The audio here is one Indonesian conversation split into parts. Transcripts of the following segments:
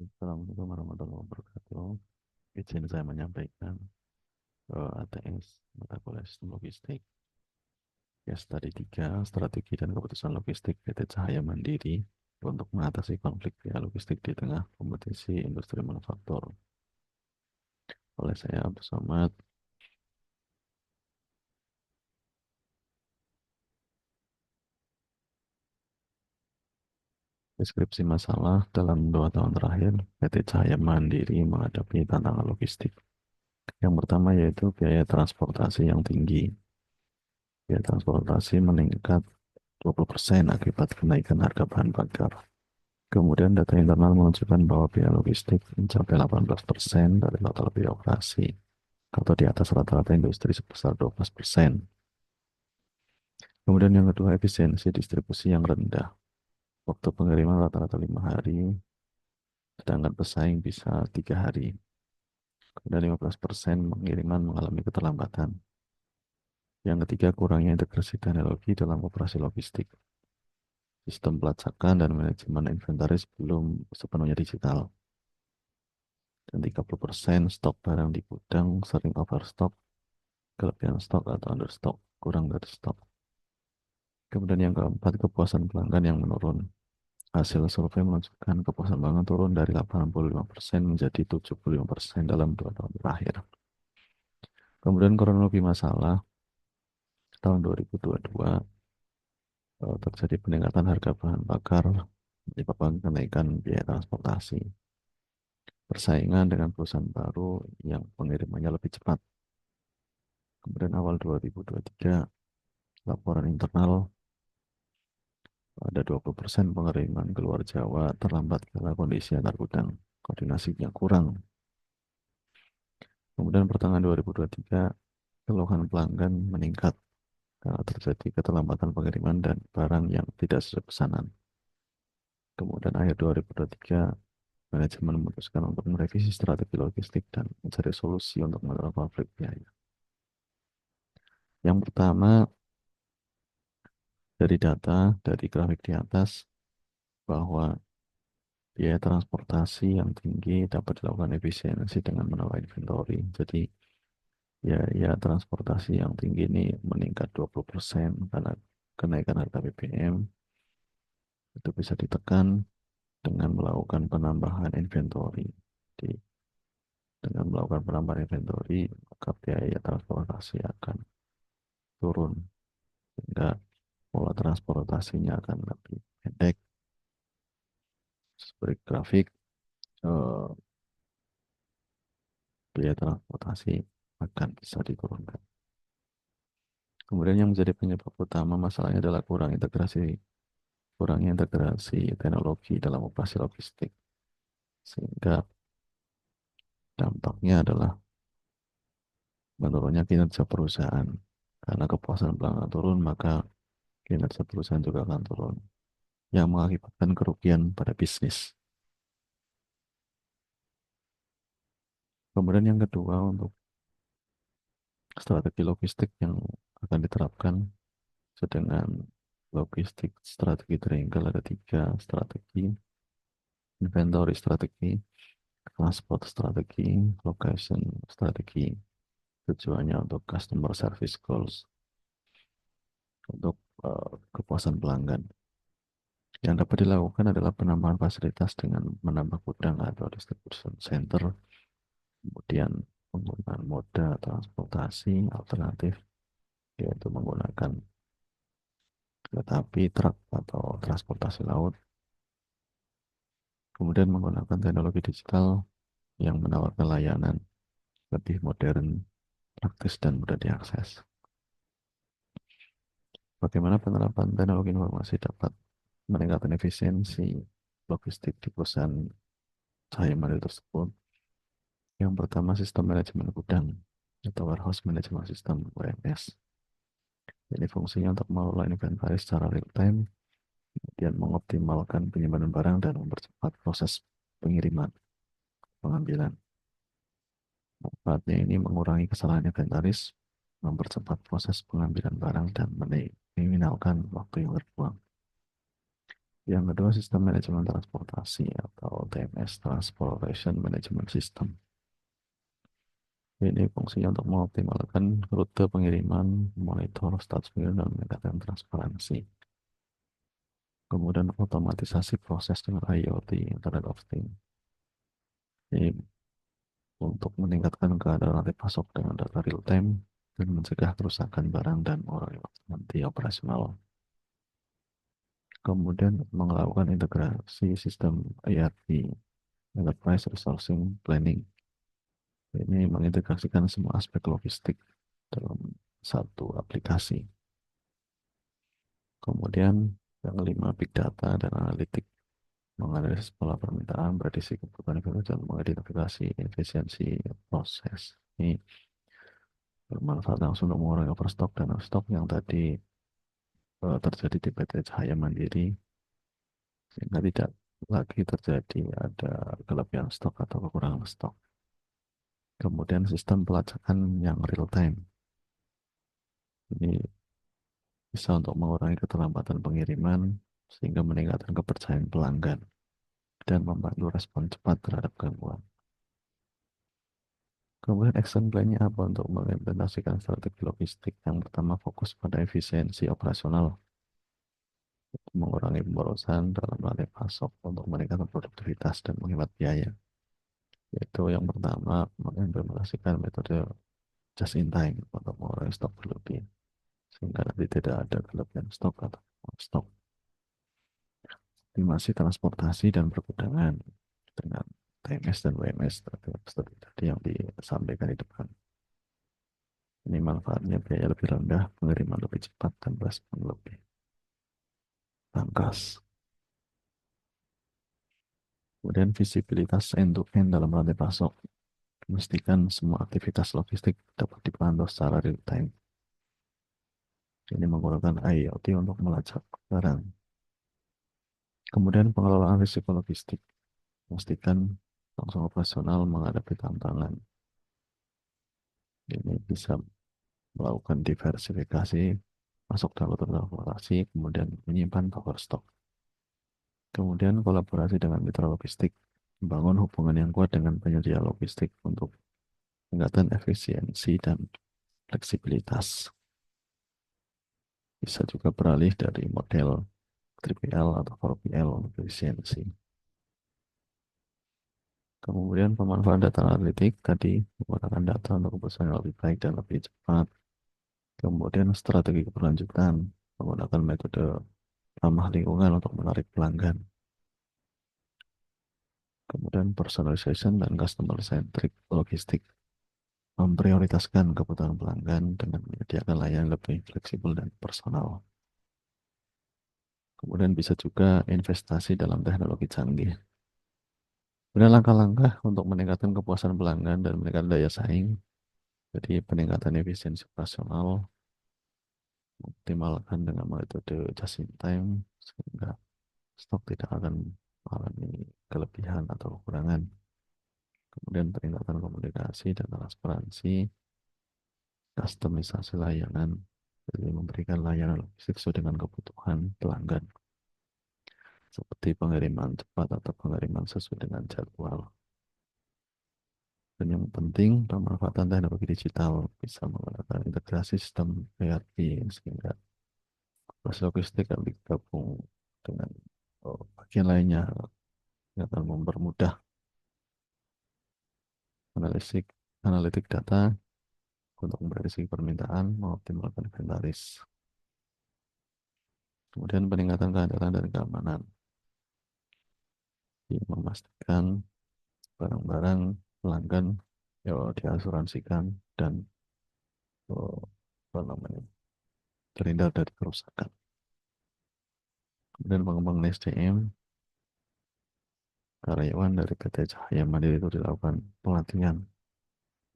Assalamualaikum warahmatullahi wabarakatuh. Izin saya menyampaikan ATS mata kuliah sistem logistik. Ya, studi 3, strategi dan keputusan logistik PT Cahaya Mandiri untuk mengatasi konflik biaya logistik di tengah kompetisi industri manufaktur. Oleh saya Abdul Somad. Deskripsi masalah dalam 2 tahun terakhir, PT Cahaya Mandiri menghadapi tantangan logistik. Yang pertama yaitu biaya transportasi yang tinggi. Biaya transportasi meningkat 20% akibat kenaikan harga bahan bakar. Kemudian data internal menunjukkan bahwa biaya logistik mencapai 18% dari total biaya operasi, atau di atas rata-rata industri sebesar 12%. Kemudian yang kedua, efisiensi distribusi yang rendah. Waktu pengiriman rata-rata 5 hari, sedangkan pesaing bisa 3 hari. Kemudian 15% pengiriman mengalami keterlambatan. Yang ketiga, kurangnya integrasi teknologi dalam operasi logistik. Sistem pelacakan dan manajemen inventaris belum sepenuhnya digital. Dan 30% stok barang di gudang sering overstock, kelebihan stok atau understock, kurang dari stok. Kemudian yang keempat, kepuasan pelanggan yang menurun. Hasil survei menunjukkan kepuasan pelanggan turun dari 85% menjadi 75% dalam 2 tahun terakhir. Kemudian kronologi masalah, tahun 2022 terjadi peningkatan harga bahan bakar menyebabkan kenaikan biaya transportasi. Persaingan dengan perusahaan baru yang pengirimannya lebih cepat. Kemudian awal 2023, laporan internal ada 20% pengiriman keluar Jawa terlambat karena kondisi antar gudang, koordinasinya kurang. Kemudian pertengahan 2023, keluhan pelanggan meningkat karena terjadi keterlambatan pengiriman dan barang yang tidak sesuai pesanan. Kemudian akhir 2023, manajemen memutuskan untuk merevisi strategi logistik dan mencari solusi untuk mengatasi konflik biaya. Yang pertama, dari data, dari grafik di atas, bahwa biaya transportasi yang tinggi dapat dilakukan efisiensi dengan menambah inventory. Jadi ya transportasi yang tinggi ini meningkat 20% karena kenaikan harga BBM. Itu bisa ditekan dengan melakukan penambahan inventory. Jadi, dengan melakukan penambahan inventory, maka biaya transportasi akan turun, sehingga pola transportasinya akan lebih pendek. Seperti grafik, eh, biaya transportasi akan bisa diturunkan. Kemudian yang menjadi penyebab utama masalahnya adalah kurangnya integrasi teknologi dalam operasi logistik. Sehingga dampaknya adalah menurunnya kinerja perusahaan. Karena kepuasan pelanggan turun, maka kinerja perusahaan juga akan turun, yang mengakibatkan kerugian pada bisnis. Kemudian yang kedua, untuk strategi logistik yang akan diterapkan dengan logistik strategi triangle, ada 3 strategi: inventory strategi, transport strategi, location strategi. Tujuannya untuk customer service goals, untuk kepuasan pelanggan. Yang dapat dilakukan adalah penambahan fasilitas dengan menambah gudang atau distribution center, kemudian penggunaan moda transportasi alternatif, yaitu menggunakan kereta api, truk, atau transportasi laut, kemudian menggunakan teknologi digital yang menawarkan layanan lebih modern, praktis, dan mudah diakses. Bagaimana penerapan teknologi informasi dapat meningkatkan efisiensi logistik di perusahaan Cahaya Mandiri tersebut? Yang pertama, sistem manajemen gudang atau warehouse management system WMS. Ini fungsinya untuk mengelola inventory secara real time, kemudian mengoptimalkan penyimpanan barang dan mempercepat proses pengiriman, pengambilan. Manfaatnya ini mengurangi kesalahan inventaris, mempercepat proses pengambilan barang, dan meminimalkan waktu yang terbuang. Yang kedua, sistem manajemen transportasi atau TMS, Transportation Management System. Ini fungsinya untuk mengoptimalkan rute pengiriman, monitor status pengiriman, dan meningkatkan transparansi. Kemudian otomatisasi proses dengan IoT, Internet of Things. Ini untuk meningkatkan keadaan rantai pasok dengan data real time dan mencegah kerusakan barang dan orang yang nanti operasional. Kemudian melakukan integrasi sistem ERP, Enterprise Resourcing Planning. Ini mengintegrasikan semua aspek logistik dalam satu aplikasi. Kemudian yang kelima, Big Data dan Analitik, menganalisis pola permintaan, prediksi kebutuhan informasi, dan mengidentifikasi efisiensi proses. Ini bermanfaat langsung untuk mengurangi overstock dan stok yang tadi terjadi di PT Cahaya Mandiri, sehingga tidak lagi terjadi ada kelebihan stok atau kekurangan stok. Kemudian sistem pelacakan yang real time. Ini bisa untuk mengurangi keterlambatan pengiriman sehingga meningkatkan kepercayaan pelanggan dan membantu respon cepat terhadap gangguan. Kemudian action plan-nya apa untuk mengimplementasikan strategi logistik? Yang pertama, fokus pada efisiensi operasional, mengurangi pemborosan dalam rantai pasok untuk meningkatkan produktivitas dan menghemat biaya. Yaitu yang pertama, mengimplementasikan metode just in time untuk mengurangi stok berlebih sehingga nanti tidak ada kelebihan stok atau stok. Optimasi transportasi dan pergudangan dengan TMS dan WMS tadi yang disampaikan di depan. Ini manfaatnya biaya lebih rendah, pengiriman lebih cepat, dan respon lebih tangkas. Kemudian visibilitas end-to-end dalam rantai pasok. Memastikan semua aktivitas logistik dapat dipantau secara real time. Ini menggunakan IoT untuk melacak barang. Kemudian pengelolaan risiko logistik. Memastikan langsung operasional menghadapi tantangan. Ini bisa melakukan diversifikasi, masuk dalam transportasi, kemudian menyimpan buffer stock. Kemudian kolaborasi dengan mitra logistik, membangun hubungan yang kuat dengan penyedia logistik untuk meningkatkan efisiensi dan fleksibilitas. Bisa juga beralih dari model 3PL atau 4PL untuk efisiensi. Kemudian pemanfaatan data analitik tadi menggunakan data untuk keputusan yang lebih baik dan lebih cepat. Kemudian strategi keberlanjutan menggunakan metode ramah lingkungan untuk menarik pelanggan. Kemudian personalization dan customer centric logistik memprioritaskan kebutuhan pelanggan dengan menyediakan layanan lebih fleksibel dan personal. Kemudian bisa juga investasi dalam teknologi canggih. Kemudian langkah-langkah untuk meningkatkan kepuasan pelanggan dan meningkatkan daya saing. Jadi peningkatan efisiensi operasional, optimalkan dengan metode just in time, sehingga stok tidak akan mengalami kelebihan atau kekurangan. Kemudian peningkatan komunikasi dan transparansi, kustomisasi layanan, jadi memberikan layanan logistik sesuai dengan kebutuhan pelanggan, seperti pengiriman cepat atau pengiriman sesuai dengan jadwal. Dan yang penting, pemanfaatan teknologi digital bisa menggunakan integrasi sistem ERP sehingga proses logistik yang digabung dengan bagian lainnya yang akan mempermudah analitik analitik data untuk memprediksi permintaan, mengoptimalkan inventaris. Kemudian peningkatan kehandalan dan keamanan, memastikan barang-barang pelanggan ya, diasuransikan dan eh, apa namanya, terhindar dari kerusakan. Kemudian pengembangan SDM, karyawan dari PT Cahaya Mandiri itu dilakukan pelatihan,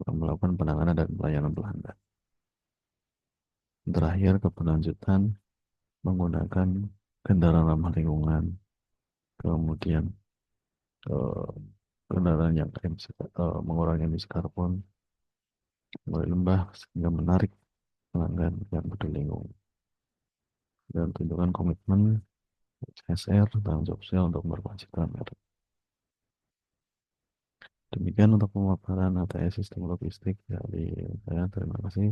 melakukan penanganan dan pelayanan pelanggan. Terakhir, keberlanjutan menggunakan kendaraan ramah lingkungan, kemudian eh, kendaraan yang mengurangi emisi karbon, mulai lembah sehingga menarik pelanggan yang peduli lingkungan dan tunjukkan komitmen CSR, tanggung jawab sosial untuk memperkuat citra merek. Demikian untuk pemaparan ATS sistem logistik dari saya. Terima kasih.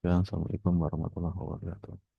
Dan Assalamualaikum warahmatullahi wabarakatuh.